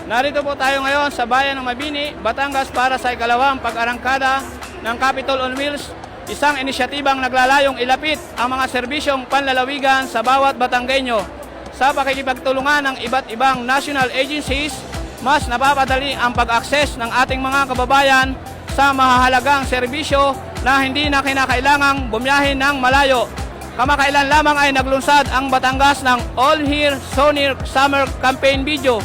Narito po tayo ngayon sa bayan ng Mabini, Batangas para sa ikalawang pag-arangkada ng Capitol on Wheels, isang inisyatibang naglalayong ilapit ang mga serbisyong panlalawigan sa bawat Batanggenyo. Sa pakikipagtulungan ng iba't ibang national agencies, mas napapadali ang pag-access ng ating mga kababayan sa mahahalagang serbisyo na hindi na kinakailangang bumiyahin ng malayo. Kamakailan lamang ay naglunsad ang Batangas ng All Here So Near Summer Campaign Video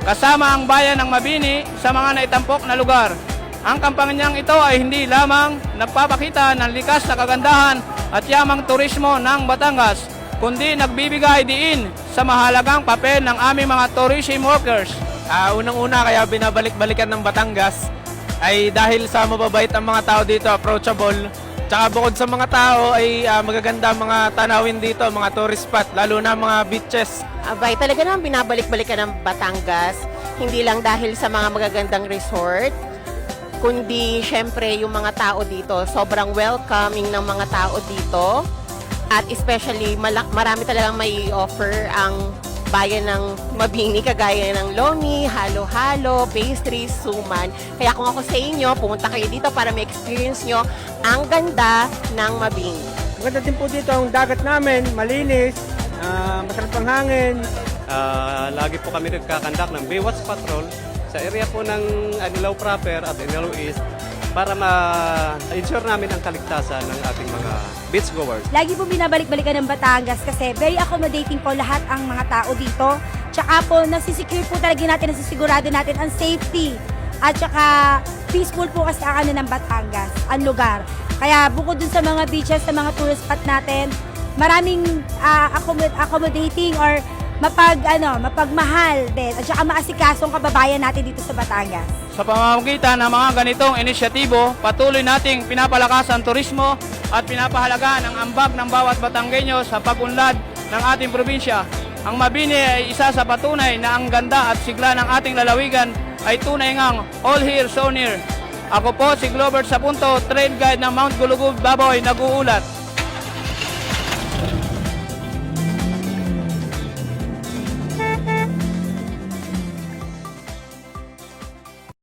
kasama ang bayan ng Mabini sa mga naitampok na lugar. Ang kampanyang ito ay hindi lamang nagpapakita ng likas na kagandahan at yamang turismo ng Batangas, kundi nagbibigay diin sa mahalagang papel ng aming mga tourism workers. Unang-una kaya binabalik-balikan ng Batangas ay dahil sa mababait ang mga tao dito, approachable. Tsaka bukod sa mga tao ay magaganda mga tanawin dito, mga tourist spot, lalo na mga beaches. Abay, talaga naman binabalik-balikan ng Batangas, hindi lang dahil sa mga magagandang resort, kundi syempre yung mga tao dito, sobrang welcoming ng mga tao dito. At especially, marami talagang may offer ang bayan ng Mabini, kagaya ng lomi, halo-halo, pastries, suman. Kaya kung ako sa inyo, pumunta kayo dito para ma-experience nyo ang ganda ng Mabini. Maganda din po dito ang dagat namin, malinis, masarap ang hangin. Lagi po kami nagkakandak ng Baywatch Patrol sa area po ng Anilao Proper at Anilao East para ma-ensure namin ang kaligtasan ng ating mga beachgoers. Lagi po binabalik-balikan ng Batangas kasi very accommodating po lahat ang mga tao dito. Tsaka po, nasisecure po talaga natin, nasisigurado natin ang safety. At tsaka peaceful po kasi ang ng Batangas, ang lugar. Kaya bukod dun sa mga beaches, sa mga tourist spot natin, maraming accommodating or mapagmahal din at saka maasikasong kababayan natin dito sa Batangas. Sa pamamagitan ng mga ganitong inisyatibo, patuloy nating pinapalakas ang turismo at pinapahalagaan ang ambag ng bawat Batanggenyo sa pag-unlad ng ating probinsya. Ang Mabini ay isa sa patunay na ang ganda at sigla ng ating lalawigan ay tunay ngang all here so near. Ako po si Globert Sapunto, Trail Guide ng Mount Gulugub, Baboy, nag-uulat.